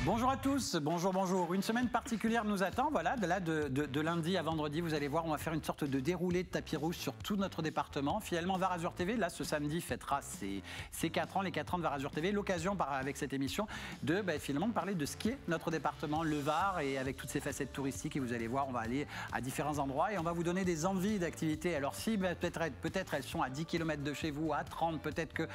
Bonjour à tous, bonjour, bonjour. Une semaine particulière nous attend, voilà, de lundi à vendredi, vous allez voir, on va faire une sorte de déroulé de tapis rouge sur tout notre département. Finalement, Var Azur TV, là, ce samedi, fêtera ses 4 ans, les 4 ans de Var Azur TV. L'occasion, avec cette émission, de finalement de parler de ce qu'est notre département, le Var, et avec toutes ces facettes touristiques. Et vous allez voir, on va aller à différents endroits et on va vous donner des envies d'activités. Alors si peut-être elles sont à 10 km de chez vous, à 30, peut-être que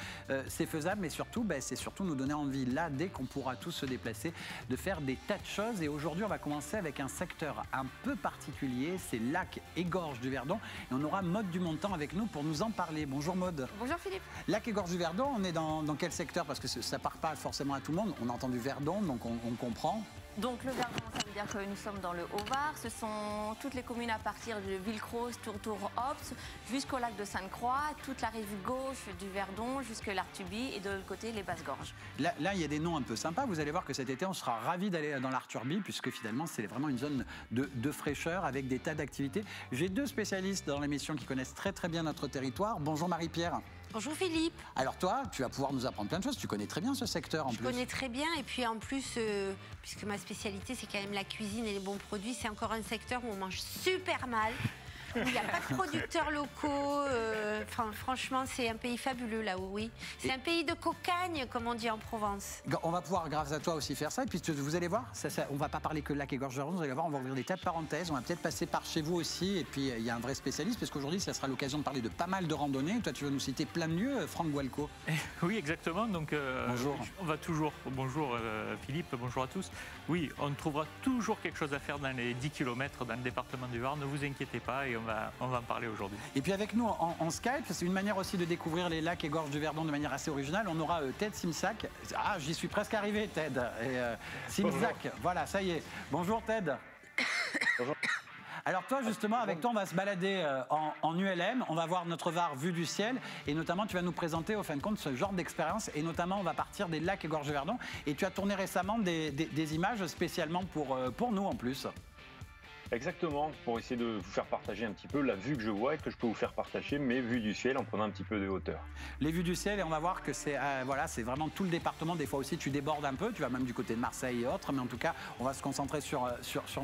c'est faisable, mais surtout, c'est surtout nous donner envie, là, dès qu'on pourra tous se déplacer, de faire des tas de choses. Et aujourd'hui, on va commencer avec un secteur un peu particulier, c'est Lac et Gorge du Verdon. Et on aura Maude Dumontant avec nous pour nous en parler. Bonjour Maude. Bonjour Philippe. Lac et Gorge du Verdon, on est dans quel secteur? Parce que ça ne part pas forcément à tout le monde. On a entendu Verdon, donc on comprend. Donc le Verdon, ça veut dire que nous sommes dans le Haut-Var. Ce sont toutes les communes à partir de Villecroze, Tourtour-Opps, jusqu'au lac de Sainte-Croix, toute la rive gauche du Verdon, jusque l'Artuby et de l'autre côté, les Basses-Gorges. Là, il y a des noms un peu sympas. Vous allez voir que cet été, on sera ravis d'aller dans l'Artuby, puisque finalement, c'est vraiment une zone de fraîcheur avec des tas d'activités. J'ai deux spécialistes dans l'émission qui connaissent très très bien notre territoire. Bonjour Marie-Pierre. Bonjour Philippe. Alors toi, tu vas pouvoir nous apprendre plein de choses. Tu connais très bien ce secteur en plus. Je connais très bien et puis en plus, puisque ma spécialité c'est quand même la cuisine et les bons produits, c'est encore un secteur où on mange super mal. Où il n'y a pas de producteurs locaux. Franchement, c'est un pays fabuleux là-haut, oui. C'est un pays de cocagne, comme on dit en Provence. On va pouvoir, grâce à toi aussi, faire ça. Et puis vous allez voir, on ne va pas parler que Lac et Gorge du Verdon. Vous allez voir, on va ouvrir des tas de parenthèses. On va peut-être passer par chez vous aussi. Et puis, il y a un vrai spécialiste, parce qu'aujourd'hui, ça sera l'occasion de parler de pas mal de randonnées. Toi, tu vas nous citer plein de lieux, Franck Boilco. Oui, exactement. Donc, bonjour. On va toujours. Bonjour Philippe, bonjour à tous. Oui, on trouvera toujours quelque chose à faire dans les 10 km dans le département du Var. Ne vous inquiétez pas et on va en parler aujourd'hui. Et puis avec nous en Skype, c'est une manière aussi de découvrir les lacs et gorges du Verdon de manière assez originale. On aura Ted Simsac. Ah, j'y suis presque arrivé, Ted. Simsac, voilà, ça y est. Bonjour Ted. Bonjour. Alors toi, justement, avec toi, on va se balader en ULM. On va voir notre Var vue du ciel. Et notamment, tu vas nous présenter, au fin de compte, ce genre d'expérience. Et notamment, on va partir des lacs et gorges du Verdon. Et tu as tourné récemment des images spécialement pour nous, en plus. Exactement, pour essayer de vous faire partager un petit peu la vue que je vois et que je peux vous faire partager mes vues du ciel en prenant un petit peu de hauteur. Les vues du ciel, et on va voir que c'est voilà, c'est vraiment tout le département. Des fois aussi, tu débordes un peu, tu vas même du côté de Marseille et autres. Mais en tout cas, on va se concentrer sur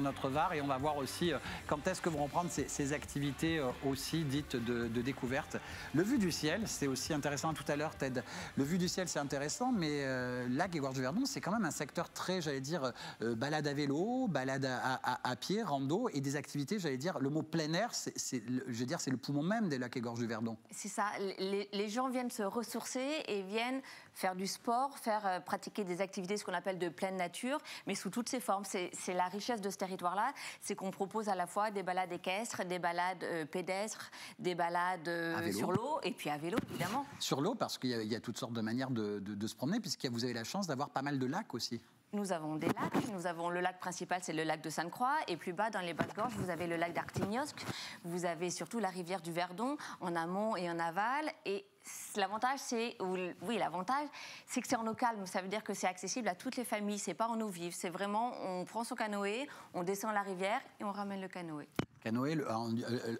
notre Var et on va voir aussi quand est-ce que vont reprendre ces activités aussi dites de découverte. Le vue du ciel, c'est aussi intéressant tout à l'heure, Ted. Le vue du ciel, c'est intéressant, mais Lac et Gorge du Verdon, c'est quand même un secteur très, j'allais dire, balade à vélo, balade à pied, rando. Et des activités, j'allais dire, le mot plein air, c'est le poumon même des lacs et gorges du Verdon. C'est ça, les gens viennent se ressourcer et viennent faire du sport, pratiquer des activités, ce qu'on appelle de pleine nature, mais sous toutes ses formes. C'est la richesse de ce territoire-là, c'est qu'on propose à la fois des balades équestres, des balades pédestres, des balades sur l'eau, et puis à vélo, évidemment. Sur l'eau, parce qu'il y a toutes sortes de manières de se promener, puisque vous avez la chance d'avoir pas mal de lacs aussi. Nous avons des lacs, nous avons le lac principal, c'est le lac de Sainte-Croix, et plus bas dans les Basses-Gorges, vous avez le lac d'Artignosc, vous avez surtout la rivière du Verdon, en amont et en aval, et l'avantage, c'est que c'est en eau calme, ça veut dire que c'est accessible à toutes les familles, c'est pas en eau vive, c'est vraiment, on prend son canoë, on descend la rivière et on ramène le canoë. Canoë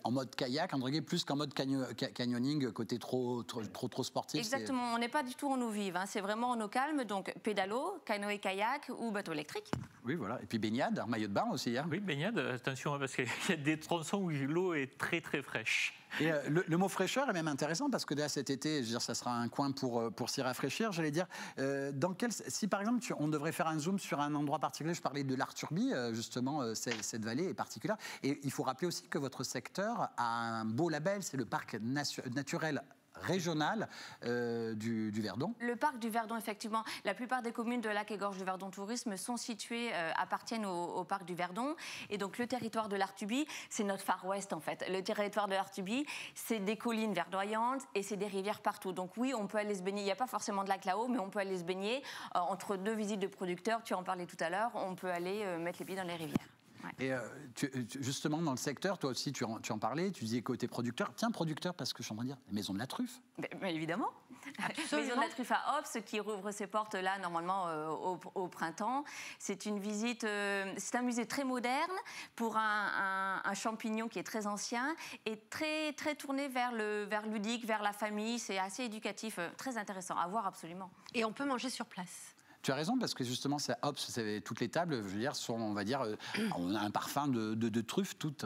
en mode kayak, plus qu'en mode canyoning, côté trop sportif. Exactement, on n'est pas du tout en eau vive, hein. C'est vraiment en eau calme, donc pédalo, canoë kayak ou bateau électrique. Oui, voilà. Et puis baignade, maillot de bain aussi. Hein. Oui, baignade, attention, parce qu'il y a des tronçons où l'eau est très très fraîche. Et le mot fraîcheur est même intéressant parce que là, cet été, je veux dire, ça sera un coin pour s'y rafraîchir. J'allais dire, si par exemple, on devrait faire un zoom sur un endroit particulier, je parlais de l'Artuby, justement, cette vallée est particulière. Et il faut rappeler aussi que votre secteur a un beau label, c'est le parc naturel régional du Verdon. Le parc du Verdon, effectivement. La plupart des communes de Lac et Gorge du Verdon Tourisme sont situées, appartiennent au parc du Verdon. Et donc le territoire de l'Artuby, c'est notre Far West en fait. Le territoire de l'Artuby, c'est des collines verdoyantes et c'est des rivières partout. Donc oui, on peut aller se baigner. Il n'y a pas forcément de lac là-haut, mais on peut aller se baigner. Entre deux visites de producteurs, tu en parlais tout à l'heure, on peut aller mettre les pieds dans les rivières. Ouais. Et justement, dans le secteur, toi aussi, tu en parlais, tu disais côté producteur. Tiens, producteur, parce que je suis en train de dire, la Maison de la Truffe. Mais évidemment. Maison de la Truffe à Opps, qui rouvre ses portes là, normalement, au printemps. C'est une visite, c'est un musée très moderne pour un champignon qui est très ancien et très, très tourné vers ludique, vers la famille. C'est assez éducatif, très intéressant à voir absolument. Et on peut manger sur place. Tu as raison, parce que justement, toutes les tables, je veux dire, sont, on va dire, on a un parfum de truffes toutes.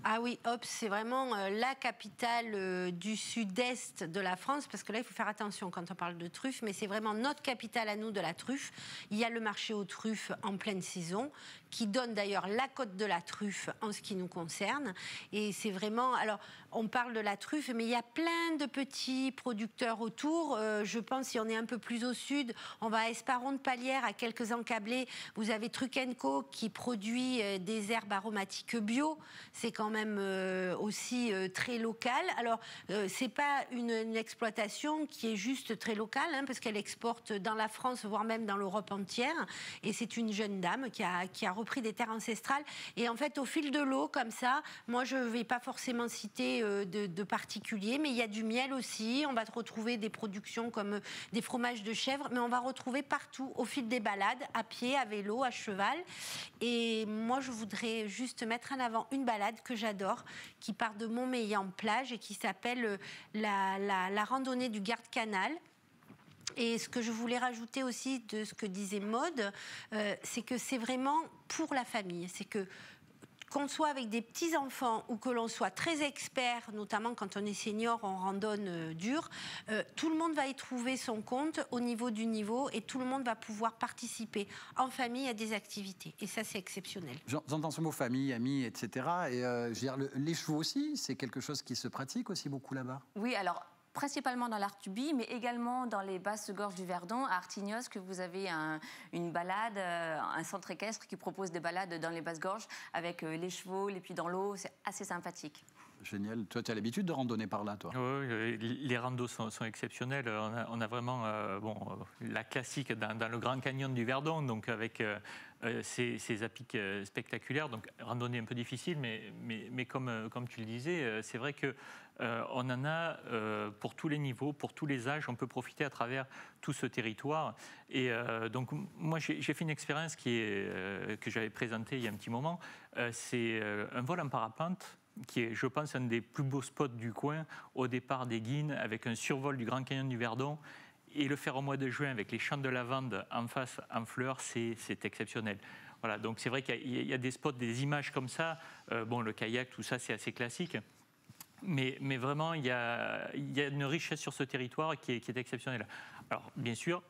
Ah oui, Ops, c'est vraiment la capitale du sud-est de la France, parce que là, il faut faire attention quand on parle de truffes, mais c'est vraiment notre capitale à nous de la truffe. Il y a le marché aux truffes en pleine saison, qui donne d'ailleurs la cote de la truffe en ce qui nous concerne. Et c'est vraiment... Alors, on parle de la truffe, mais il y a plein de petits producteurs autour. Je pense, si on est un peu plus au sud, on va à Esparon-de-Palière, à quelques encablés. Vous avez Truc & Co qui produit des herbes aromatiques bio. C'est quand même aussi très local. Alors, c'est pas une exploitation qui est juste très locale, parce qu'elle exporte dans la France, voire même dans l'Europe entière. Et c'est une jeune dame qui a repris des terres ancestrales. Et en fait, au fil de l'eau, comme ça, moi, je ne vais pas forcément citer de particuliers, mais il y a du miel aussi. On va retrouver des productions comme des fromages de chèvre, mais on va retrouver partout, au fil des balades, à pied, à vélo, à cheval. Et moi, je voudrais juste mettre en avant une balade que j'adore, qui part de Montmélian-Plage et qui s'appelle la randonnée du Garde-Canal. Et ce que je voulais rajouter aussi de ce que disait Maude, c'est que c'est vraiment pour la famille. C'est que qu'on soit avec des petits-enfants ou que l'on soit très expert, notamment quand on est senior, on randonne dur, tout le monde va y trouver son compte au niveau du niveau et tout le monde va pouvoir participer en famille à des activités. Et ça, c'est exceptionnel. J'entends ce mot famille, amis, etc. Et je veux dire, les chevaux aussi, c'est quelque chose qui se pratique aussi beaucoup là-bas. Oui, alors... principalement dans l'Artubie, mais également dans les basses gorges du Verdon, à Artignos, que vous avez une balade, un centre équestre qui propose des balades dans les basses gorges avec les chevaux, les pieds dans l'eau, c'est assez sympathique. Génial. Toi, tu as l'habitude de randonner par là, toi? Oui, les randos sont exceptionnels. On a vraiment la classique dans le Grand Canyon du Verdon, donc avec ces appics spectaculaires. Donc, randonnée un peu difficile, mais comme tu le disais, c'est vrai que on en a pour tous les niveaux, pour tous les âges. On peut profiter à travers tout ce territoire. Et donc, moi, j'ai fait une expérience que j'avais présentée il y a un petit moment. C'est un vol en parapente, qui est, je pense, un des plus beaux spots du coin, au départ des Guines, avec un survol du Grand Canyon du Verdon. Et le faire au mois de juin, avec les champs de lavande en face, en fleurs, c'est exceptionnel. Voilà, donc c'est vrai qu'il y a des spots, des images comme ça. Le kayak, tout ça, c'est assez classique. Mais vraiment, il y a une richesse sur ce territoire qui est exceptionnelle. Alors, bien sûr,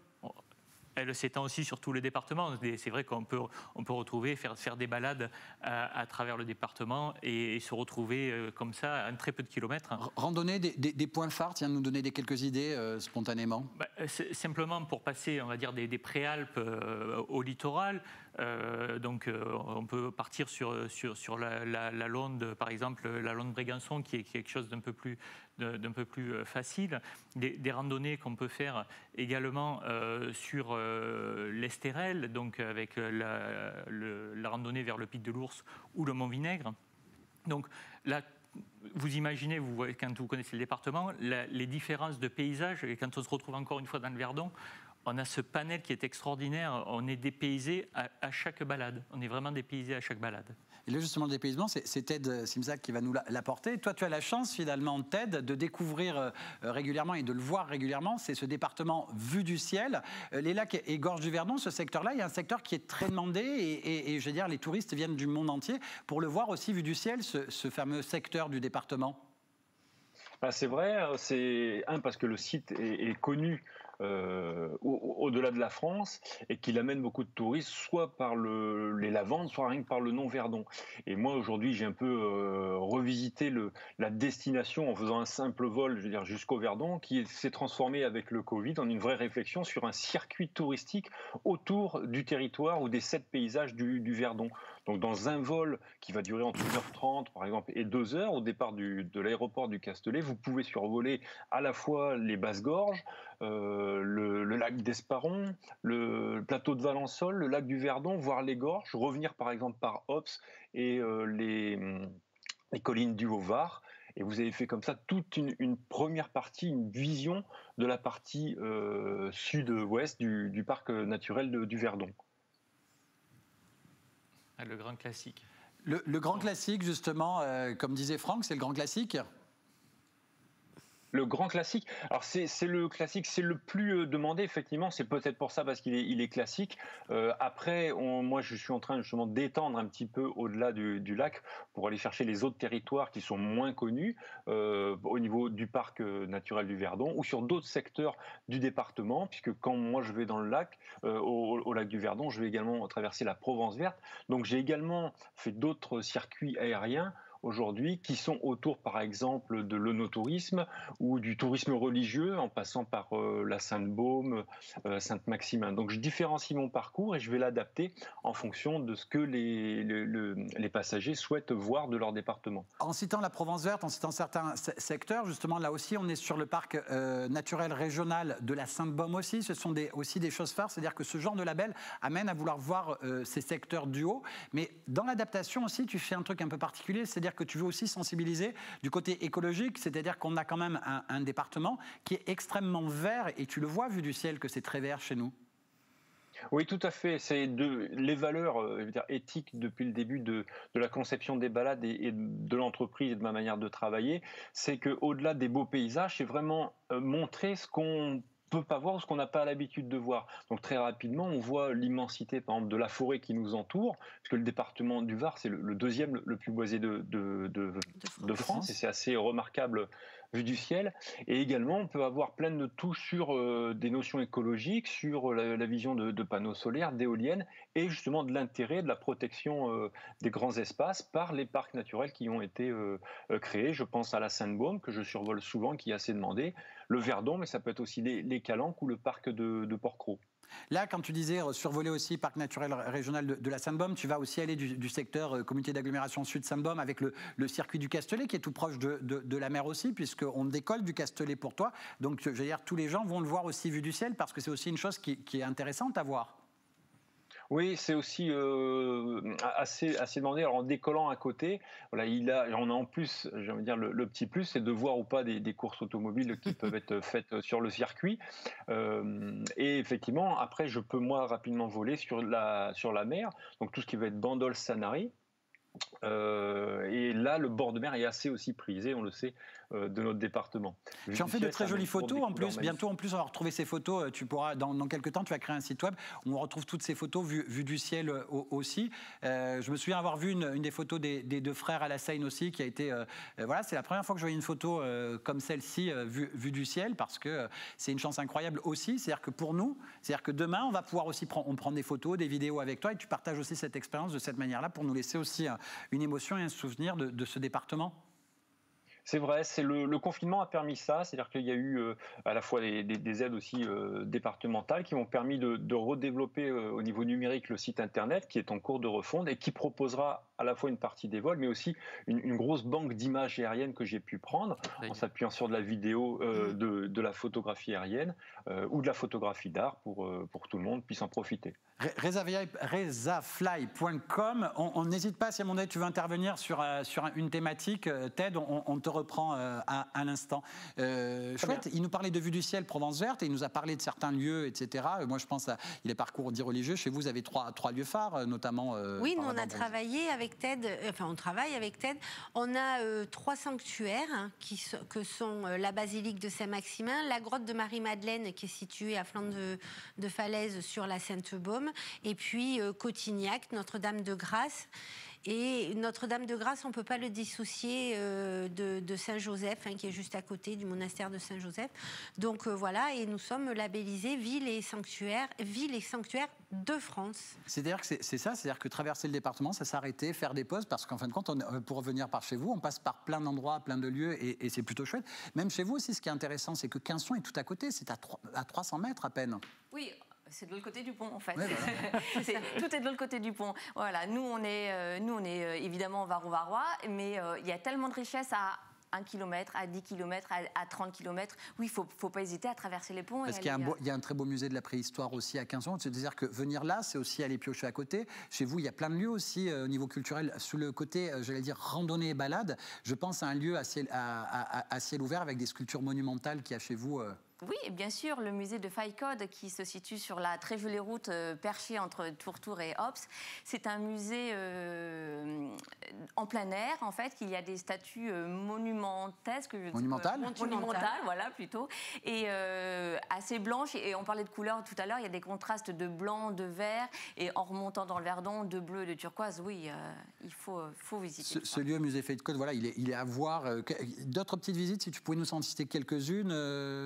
elle s'étend aussi sur tout le département. C'est vrai qu'on peut retrouver, faire des balades à travers le département et se retrouver comme ça à très peu de kilomètres. Randonner des points phares, tiens, nous donner quelques idées spontanément. Simplement pour passer, on va dire, des préalpes au littoral. Donc on peut partir sur la Londe, par exemple, la Londe Brégançon, qui est quelque chose d'un peu plus facile. Des randonnées qu'on peut faire également sur l'Estérel, donc avec la randonnée vers le Pic de l'Ours ou le Mont-Vinaigre. Donc là, vous imaginez, vous voyez, quand vous connaissez le département, les différences de paysages, et quand on se retrouve encore une fois dans le Verdon, on a ce panel qui est extraordinaire. On est dépaysé à chaque balade. On est vraiment dépaysé à chaque balade. Et là, justement, le dépaysement, c'est Ted Simsac qui va nous l'apporter. Toi, tu as la chance, finalement, Ted, de découvrir régulièrement et de le voir régulièrement. C'est ce département vu du ciel. Les lacs et gorges du Verdon, ce secteur-là, il y a un secteur qui est très demandé. Et je veux dire, les touristes viennent du monde entier pour le voir aussi vu du ciel, ce fameux secteur du département. C'est vrai, c'est parce que le site est connu au-delà de la France et qu'il amène beaucoup de touristes, soit par les lavandes, soit rien que par le nom Verdon. Et moi aujourd'hui j'ai un peu revisité la destination en faisant un simple vol, je veux dire, jusqu'au Verdon, qui s'est transformé avec le Covid en une vraie réflexion sur un circuit touristique autour du territoire ou des 7 paysages du Verdon. Donc dans un vol qui va durer entre 1h30 par exemple et 2h au départ de l'aéroport du Castellet, vous pouvez survoler à la fois les Basses-Gorges, le lac d'Esparon, le plateau de Valençol, le lac du Verdon, voir les gorges, revenir par exemple par Ops et les collines du Haut-Var. Et vous avez fait comme ça toute une première partie, une vision de la partie sud-ouest du parc naturel du Verdon. Le grand classique. Le grand classique, justement, comme disait Franck, c'est le grand classique? Le grand classique, alors c'est le classique, c'est le plus demandé, effectivement, c'est peut-être pour ça parce qu'il est classique. Après, moi je suis en train justement d'étendre un petit peu au-delà du lac pour aller chercher les autres territoires qui sont moins connus au niveau du parc naturel du Verdon ou sur d'autres secteurs du département, puisque quand moi je vais dans le lac, au lac du Verdon, je vais également traverser la Provence verte. Donc j'ai également fait d'autres circuits aériens aujourd'hui, qui sont autour, par exemple, de l'œnotourisme ou du tourisme religieux, en passant par la Sainte-Baume, Sainte-Maximin. Donc, je différencie mon parcours et je vais l'adapter en fonction de ce que les passagers souhaitent voir de leur département. En citant la Provence verte, en citant certains secteurs, justement, là aussi, on est sur le parc naturel régional de la Sainte-Baume aussi. Ce sont aussi des choses phares, c'est-à-dire que ce genre de label amène à vouloir voir ces secteurs du haut. Mais dans l'adaptation aussi, tu fais un truc un peu particulier, c'est-à-dire que tu veux aussi sensibiliser du côté écologique, c'est-à-dire qu'on a quand même un département qui est extrêmement vert, et tu le vois vu du ciel que c'est très vert chez nous. Oui, tout à fait. C'est les valeurs éthiques depuis le début de la conception des balades et de l'entreprise et de ma manière de travailler. C'est qu'au-delà des beaux paysages, c'est vraiment montrer ce qu'on peut pas voir ou ce qu'on n'a pas l'habitude de voir. Donc très rapidement, on voit l'immensité, par exemple, de la forêt qui nous entoure, parce que le département du Var, c'est le deuxième le plus boisé de France, et c'est assez remarquable vu du ciel. Et également, on peut avoir plein de touches sur des notions écologiques, sur la vision de panneaux solaires, d'éoliennes, et justement de l'intérêt de la protection des grands espaces par les parcs naturels qui ont été créés. Je pense à la Sainte-Baume, que je survole souvent, qui est assez demandée, le Verdon, mais ça peut être aussi les Calanques ou le parc de Port-Cros. Là, quand tu disais survoler aussi parc naturel régional de la Sainte-Baume, tu vas aussi aller du secteur communauté d'agglomération Sud Sainte-Baume avec le circuit du Castellet qui est tout proche de la mer aussi, puisqu'on décolle du Castellet pour toi. Donc, je veux dire, tous les gens vont le voir aussi vu du ciel, parce que c'est aussi une chose qui est intéressante à voir. Oui, c'est aussi assez demandé. Alors en décollant à côté, voilà, on a en plus, j'ai envie de dire, le petit plus, c'est de voir ou pas des courses automobiles qui peuvent être faites sur le circuit. Et effectivement, après, je peux moi rapidement voler sur la mer, donc tout ce qui va être Bandol, Sanary. Et là, le bord de mer est assez aussi prisé, on le sait, de notre département. Tu en fais de très jolies photos en plus. Bientôt, en plus, on va retrouver ces photos. Tu pourras, dans quelques temps, tu vas créer un site web où on retrouve toutes ces photos vues du ciel aussi. Je me souviens avoir vu une des photos des deux frères à la Seine aussi, qui a été. Voilà, c'est la première fois que je voyais une photo comme celle-ci vue du ciel, parce que c'est une chance incroyable aussi. C'est-à-dire que pour nous, c'est-à-dire que demain, on va pouvoir aussi on prend des photos, des vidéos avec toi, et tu partages aussi cette expérience de cette manière-là pour nous laisser aussi une émotion et un souvenir de ce département. C'est vrai, le confinement a permis ça, c'est-à-dire qu'il y a eu à la fois des aides aussi départementales qui ont permis de redévelopper au niveau numérique le site internet qui est en cours de refonte et qui proposera à la fois une partie des vols, mais aussi une grosse banque d'images aériennes que j'ai pu prendre en s'appuyant sur de la vidéo, de la photographie aérienne ou de la photographie d'art pour que tout le monde puisse en profiter. Rezafly.com. On n'hésite pas, si à mon avis tu veux intervenir sur une thématique, Ted, on te reprend à l'instant. Chouette, il nous parlait de Vue du ciel Provence verte et il nous a parlé de certains lieux, etc. Moi je pense il est parcours dits religieux. Chez vous, vous avez trois lieux phares, notamment. Oui, nous on a travaillé avec Ted, on travaille avec Ted. On a 3 sanctuaires que sont la basilique de Saint-Maximin, la grotte de Marie-Madeleine qui est située à flanc de falaise sur la Sainte-Baume, et puis Cotignac, Notre-Dame-de-Grâce. Et Notre-Dame-de-Grâce, on ne peut pas le dissocier de Saint-Joseph, qui est juste à côté du monastère de Saint-Joseph. Donc voilà, et nous sommes labellisés villes et sanctuaires de France. C'est-à-dire que c'est ça, c'est-à-dire que traverser le département, c'est s'arrêter, faire des pauses, parce qu'en fin de compte, pour revenir par chez vous, on passe par plein d'endroits, plein de lieux, et c'est plutôt chouette. Même chez vous aussi, ce qui est intéressant, c'est que Quinçon est tout à côté, c'est à 300 mètres à peine. Oui. C'est de l'autre côté du pont, en fait. Ouais, voilà. Tout est de l'autre côté du pont. Voilà, nous, on est évidemment Varois, mais il y a tellement de richesses à 1 km, à 10 km, à 30 km. Oui, il ne faut pas hésiter à traverser les ponts. Parce qu'il y a un très beau musée de la préhistoire aussi à Quinçon. C'est-à-dire que venir là, c'est aussi aller piocher à côté. Chez vous, il y a plein de lieux aussi au niveau culturel. Sous le côté, j'allais dire, randonnée et balade, je pense à un lieu à ciel ouvert avec des sculptures monumentales qu'il y a chez vous. Oui, bien sûr, le musée de Faille-Code qui se situe sur la très jolie route perchée entre Tourtour et Ops. C'est un musée en plein air, en fait, qu'il y a des statues monumentales gigantesque. Monumentale. Monumentale, voilà, plutôt. Et assez blanche. Et on parlait de couleurs tout à l'heure, il y a des contrastes de blanc, de vert. Et en remontant dans le Verdon, de bleu, de turquoise, oui, il faut visiter. Ce lieu, musée Pays de Caunes, voilà, il est à voir. D'autres petites visites, si tu pouvais nous en citer quelques-unes.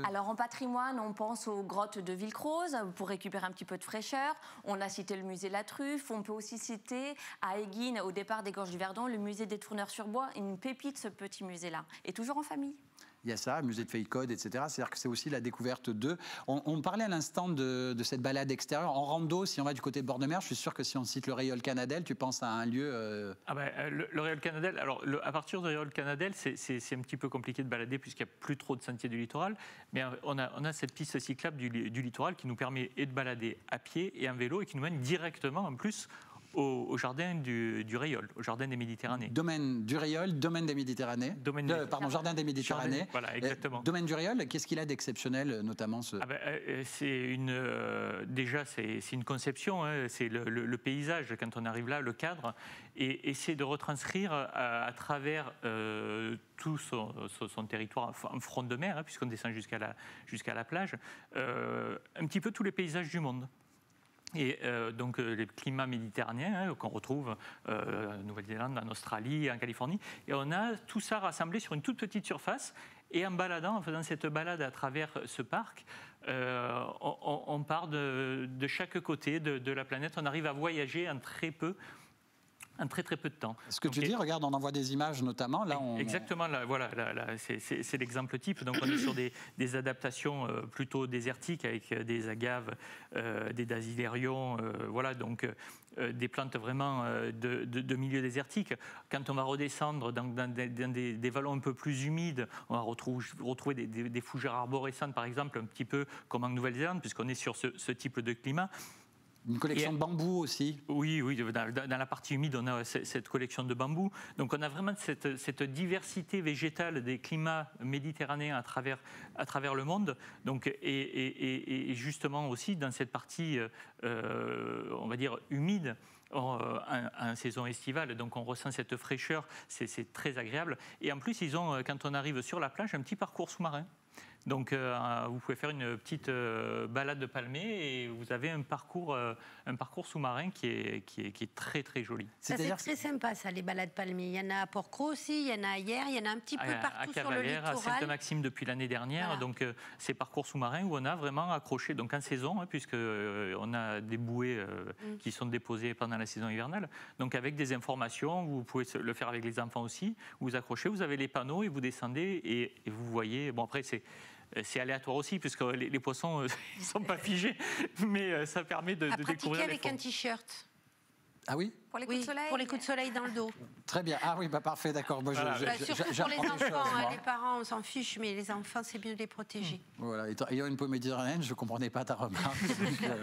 Alors en patrimoine, on pense aux grottes de Villecroze pour récupérer un petit peu de fraîcheur. On a cité le musée La Truffe. On peut aussi citer à Éguines, au départ des Gorges du Verdon, le musée des Tourneurs-sur-Bois. Une pépite, ce petit musée-là. Et toujours en famille. Il y a ça, musée de Feuille-Code, etc. C'est-à-dire que c'est aussi la découverte d'eux. On parlait à l'instant de cette balade extérieure. En rando, si on va du côté de bord de mer, je suis sûr que si on cite le Rieul Canadel, tu penses à un lieu... Le Rieul Canadel, alors à partir du Rieul Canadel, c'est un petit peu compliqué de balader puisqu'il n'y a plus trop de sentiers du littoral. Mais on a cette piste cyclable du littoral qui nous permet de balader à pied et en vélo et qui nous mène directement en plus au jardin du Rieul, au jardin des Méditerranées. Déjà du Rieul, domaine des Méditerranées. Jardin des Méditerranées. Voilà, exactement. Domaine du Rieul, qu'est-ce qu'il a d'exceptionnel, notamment déjà, c'est une conception, hein, c'est le paysage, quand on arrive là, le cadre, et c'est de retranscrire à travers tout son territoire en front de mer, hein, puisqu'on descend jusqu'à la plage, un petit peu tous les paysages du monde. Et donc les climats méditerranéens qu'on retrouve en Nouvelle-Zélande, en Australie, en Californie. Et on a tout ça rassemblé sur une toute petite surface. Et en faisant cette balade à travers ce parc, on part de chaque côté de la planète. On arrive à voyager en très peu de temps. Ce que tu dis, regarde, on en voit des images notamment. Là, Exactement, voilà, c'est l'exemple type. Donc on est sur des adaptations plutôt désertiques avec des agaves, des dasilérions, voilà, donc des plantes vraiment de milieu désertique. Quand on va redescendre dans des vallons un peu plus humides, on va retrouver des fougères arborescentes, par exemple, un petit peu comme en Nouvelle-Zélande, puisqu'on est sur ce type de climat. Une collection de bambous aussi. Oui, dans la partie humide, on a cette collection de bambous. Donc on a vraiment cette diversité végétale des climats méditerranéens à travers le monde. Donc, et justement aussi dans cette partie, on va dire, humide, en saison estivale, donc on ressent cette fraîcheur, c'est très agréable. Et en plus, ils ont, quand on arrive sur la plage, un petit parcours sous-marin. Donc vous pouvez faire une petite balade de palmiers et vous avez un parcours sous-marin qui est très très joli. Ça, c'est très sympa ça, les balades palmiers. Il y en a à Port-Cros aussi, il y en a ailleurs, il y en a un petit peu partout sur le littoral. À Sainte-Maxime depuis l'année dernière, voilà. Donc ces parcours sous-marins où on a vraiment accroché, donc en saison, hein, puisque on a des bouées qui sont déposées pendant la saison hivernale. Donc avec des informations, vous pouvez le faire avec les enfants aussi. Vous accrochez, vous avez les panneaux et vous descendez et vous voyez. Bon après c'est aléatoire aussi, puisque les poissons ne sont pas figés, mais ça permet de découvrir les avec fonds. un t-shirt. Ah oui ? Pour les coups de soleil. Pour les coups de soleil dans le dos. Très bien. Ah oui, parfait, d'accord. Moi, surtout pour les enfants, les parents, on s'en fiche, mais les enfants, c'est mieux de les protéger. Voilà. Ayant une peau méditerranéenne, je ne comprenais pas ta remarque.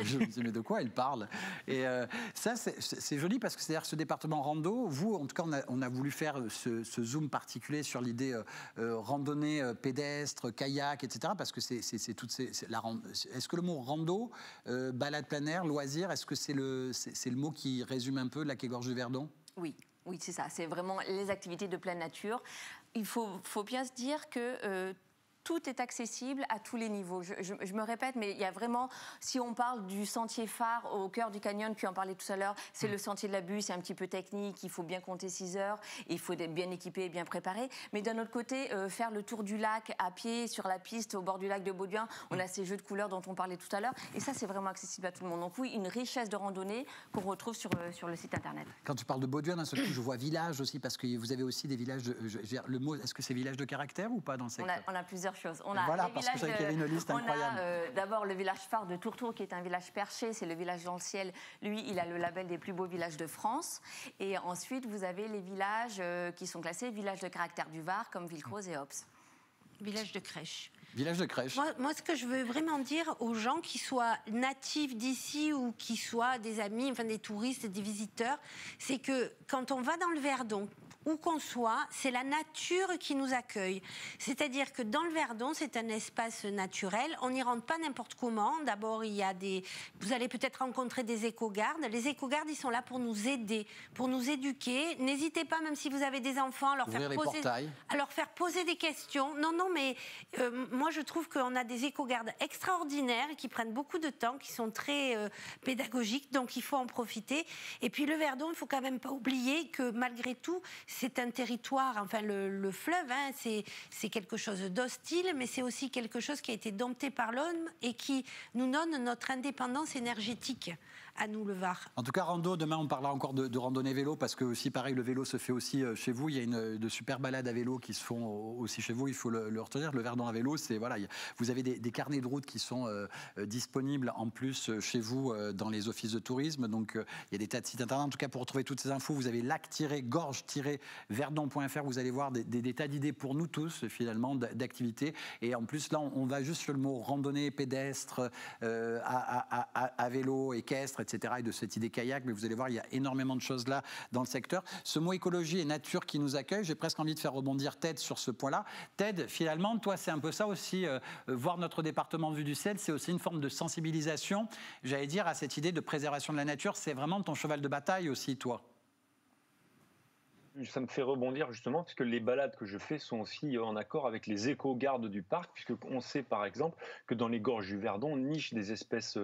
Je me disais, mais de quoi elle parle ? Et ça, c'est joli parce que c'est-à-dire ce département rando, vous, en tout cas, on a voulu faire ce zoom particulier sur l'idée randonnée pédestre, kayak, etc. Parce que c'est toutes ces... Est-ce que le mot rando, balade plein air, loisir, est-ce que c'est le mot qui résume un peu la quai Gorges du Verdon ? Oui, c'est ça. C'est vraiment les activités de pleine nature. Il faut bien se dire que tout est accessible à tous les niveaux. Je me répète, mais il y a vraiment, si on parle du sentier phare au cœur du canyon, puis on parlait tout à l'heure, c'est le sentier de la Bue, c'est un petit peu technique, il faut bien compter 6 heures, il faut être bien équipé et bien préparé. Mais d'un autre côté, faire le tour du lac à pied, sur la piste, au bord du lac de Bauduin, on a ces jeux de couleurs dont on parlait tout à l'heure, et ça, c'est vraiment accessible à tout le monde. Donc oui, une richesse de randonnée qu'on retrouve sur le site internet. Quand tu parles de Bauduin, d'un seul coup, je vois village aussi, parce que vous avez aussi des villages, le mot, est-ce que c'est village de caractère ou pas dans le secteur ? On a plusieurs choses. Voilà, parce que je savais qu'il y avait une liste incroyable. On a d'abord le village phare de Tourtour, qui est un village perché, c'est le village dans le ciel. Lui, il a le label des plus beaux villages de France. Et ensuite, vous avez les villages qui sont classés villages de caractère du Var, comme Villecroze et Ops. Village de crèche. Village de crèche. Moi, ce que je veux vraiment dire aux gens qui soient natifs d'ici ou qui soient des amis, enfin des touristes, des visiteurs, c'est que quand on va dans le Verdon, où qu'on soit, c'est la nature qui nous accueille. C'est-à-dire que dans le Verdon, c'est un espace naturel. On n'y rentre pas n'importe comment. D'abord, vous allez peut-être rencontrer des éco-gardes. Les éco-gardes, ils sont là pour nous aider, pour nous éduquer. N'hésitez pas, même si vous avez des enfants, à leur faire poser des questions. Non, mais moi, je trouve qu'on a des éco-gardes extraordinaires qui prennent beaucoup de temps, qui sont très pédagogiques, donc il faut en profiter. Et puis le Verdon, il ne faut quand même pas oublier que malgré tout, c'est un territoire, enfin le fleuve, hein, c'est quelque chose d'hostile, mais c'est aussi quelque chose qui a été dompté par l'homme et qui nous donne notre indépendance énergétique. À nous, le Var. En tout cas, rando, demain, on parlera encore de randonnée vélo, parce que aussi, pareil, le vélo se fait aussi chez vous. Il y a de super balades à vélo qui se font aussi chez vous, il faut le retenir. Le Verdon à vélo, c'est, voilà, vous avez des carnets de route qui sont disponibles en plus chez vous dans les offices de tourisme. Donc, il y a des tas de sites internet. En tout cas, pour retrouver toutes ces infos, vous avez lac-gorge-verdon.fr. Vous allez voir des tas d'idées pour nous tous, finalement, d'activités. Et en plus, là, on va juste sur le mot randonnée, pédestre, à vélo, équestre, etc., et de cette idée kayak, mais vous allez voir, il y a énormément de choses là dans le secteur. Ce mot écologie et nature qui nous accueille, j'ai presque envie de faire rebondir Ted sur ce point-là. Ted, finalement, toi, c'est un peu ça aussi, voir notre département vu du ciel, c'est aussi une forme de sensibilisation, j'allais dire, à cette idée de préservation de la nature. C'est vraiment ton cheval de bataille aussi, toi. Ça me fait rebondir justement, puisque les balades que je fais sont aussi en accord avec les éco-gardes du parc, puisqu'on sait par exemple que dans les gorges du Verdon nichent des espèces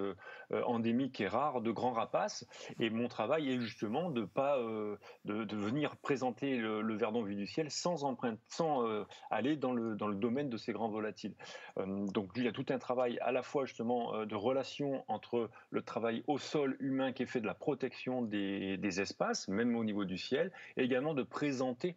endémiques et rares de grands rapaces. Et mon travail est justement de venir présenter le Verdon vu du ciel sans aller dans le domaine de ces grands volatiles. Donc il y a tout un travail à la fois justement de relation entre le travail au sol humain qui est fait de la protection des espaces, même au niveau du ciel, et également de présenter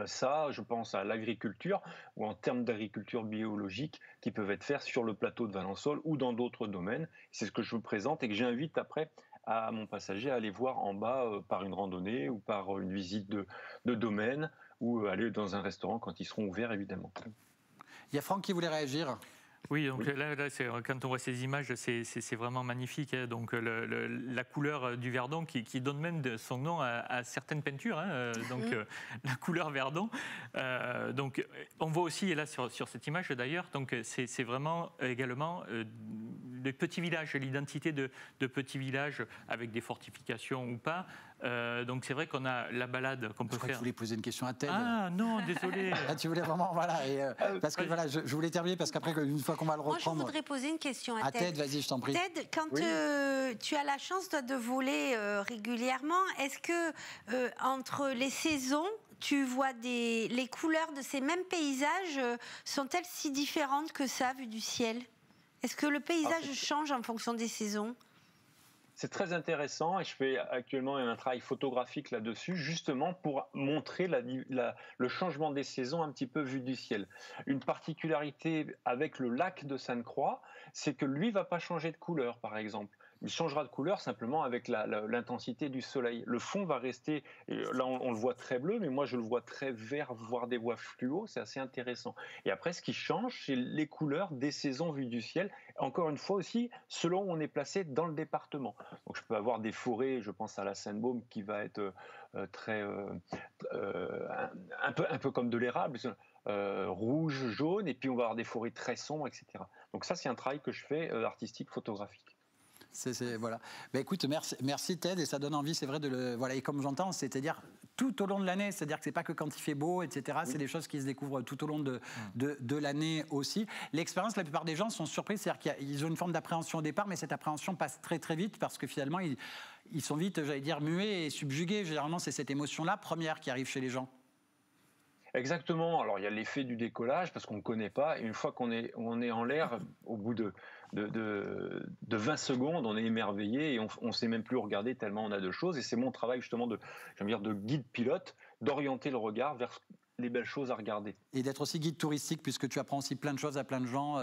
ça, je pense à l'agriculture ou en termes d'agriculture biologique qui peuvent être faits sur le plateau de Valençol ou dans d'autres domaines. C'est ce que je vous présente et que j'invite après à mon passager à aller voir en bas par une randonnée ou par une visite de domaine ou aller dans un restaurant quand ils seront ouverts, évidemment. Il y a Franck qui voulait réagir. Oui, donc là quand on voit ces images, c'est vraiment magnifique. Hein. Donc la couleur du Verdon qui donne même son nom à certaines peintures. Hein. Donc la couleur Verdon. Donc on voit aussi, et là sur cette image d'ailleurs, donc c'est vraiment également les petits villages, l'identité de petits villages avec des fortifications ou pas. Donc c'est vrai qu'on a la balade qu'on peut faire. Je voulais poser une question à Ted. Ah non, désolé. Ah, tu voulais vraiment, voilà. Et, parce que voilà, je voulais terminer parce qu'après, une fois qu'on va le reprendre. Moi, je voudrais poser une question à Ted. Ted, vas-y, je t'en prie. Ted, quand tu as la chance toi, de voler régulièrement, est-ce que entre les saisons, tu vois les couleurs de ces mêmes paysages sont-elles si différentes que ça, vu du ciel? Est-ce que le paysage change en fonction des saisons? C'est très intéressant et je fais actuellement un travail photographique là-dessus, justement pour montrer le changement des saisons un petit peu vu du ciel. Une particularité avec le lac de Sainte-Croix, c'est que lui ne va pas changer de couleur, par exemple. Il changera de couleur simplement avec l'intensité du soleil. Le fond va rester, là on le voit très bleu, mais moi je le vois très vert, voire des voies fluo, c'est assez intéressant. Et après ce qui change, c'est les couleurs des saisons vues du ciel, encore une fois aussi, selon où on est placé dans le département. Donc je peux avoir des forêts, je pense à la Sainte-Baume qui va être très un peu comme de l'érable, rouge, jaune, et puis on va avoir des forêts très sombres, etc. Donc ça c'est un travail que je fais artistique, photographique. Voilà. Ben écoute, merci Ted, et ça donne envie, c'est vrai, voilà, et comme j'entends, c'est-à-dire tout au long de l'année, c'est-à-dire que c'est pas que quand il fait beau, etc. Oui. C'est des choses qui se découvrent tout au long de l'année aussi. L'expérience, la plupart des gens sont surpris, c'est-à-dire qu'ils ont une forme d'appréhension au départ, mais cette appréhension passe très très vite parce que finalement ils sont vite, j'allais dire, muets et subjugués. Généralement, c'est cette émotion-là première qui arrive chez les gens. Exactement. Alors il y a l'effet du décollage parce qu'on ne connaît pas. Et une fois qu'on est en l'air, au bout de 20 secondes, on est émerveillé et on ne sait même plus regarder tellement on a de choses. Et c'est mon travail justement de guide pilote, d'orienter le regard vers les belles choses à regarder. Et d'être aussi guide touristique, puisque tu apprends aussi plein de choses à plein de gens,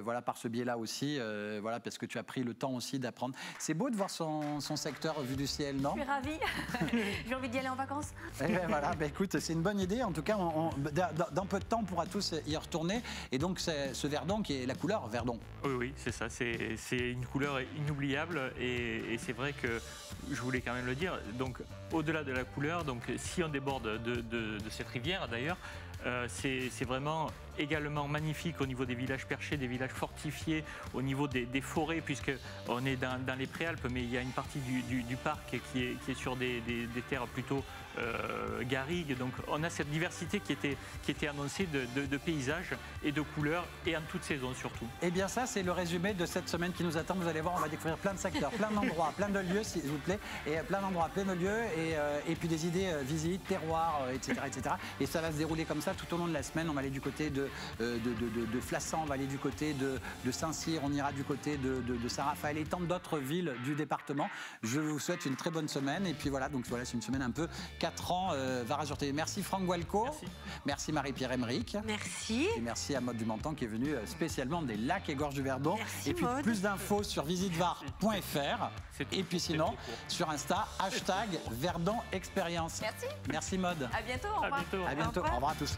voilà, par ce biais-là aussi, voilà, parce que tu as pris le temps aussi d'apprendre. C'est beau de voir son secteur vu du ciel, non? Je suis ravie. J'ai envie d'y aller en vacances. Et ben voilà, ben écoute, c'est une bonne idée. En tout cas, dans peu de temps, on pourra tous y retourner. Et donc, c'est ce verdon qui est la couleur verdon. Oui, oui, c'est ça. C'est une couleur inoubliable. Et c'est vrai que je voulais quand même le dire. Donc, au-delà de la couleur, donc, si on déborde de cette rivière, d'ailleurs, c'est vraiment également magnifique au niveau des villages perchés, des villages fortifiés, au niveau des forêts, puisqu'on est dans les Préalpes, mais il y a une partie du parc qui est sur des terres plutôt garrigues. Donc on a cette diversité qui était annoncée de paysages et de couleurs, et en toute saison surtout. Eh bien ça, c'est le résumé de cette semaine qui nous attend. Vous allez voir, on va découvrir plein de secteurs, plein d'endroits, plein de lieux, s'il vous plaît, et plein d'endroits, plein de lieux, et puis des idées visites, terroirs, etc., etc. Et ça va se dérouler comme ça tout au long de la semaine. On va aller du côté de Flassan, on va aller du côté de Saint-Cyr, on ira du côté de Saint-Raphaël et tant d'autres villes du département. Je vous souhaite une très bonne semaine. Et puis voilà, donc voilà, c'est une semaine un peu 4 ans Var Azur TV. Merci Franck Walco. Merci Marie-Pierre Emmerich. Merci. Et merci à Maud Dumontant qui est venue spécialement des Lacs et Gorges du Verdon. Merci, et puis Maud. plus d'infos sur visitevar.fr. Et puis sinon, sur Insta, #Verdon Expérience. Merci. Merci Maud. À bientôt. Au revoir. À bientôt. À bientôt. Au revoir à tous.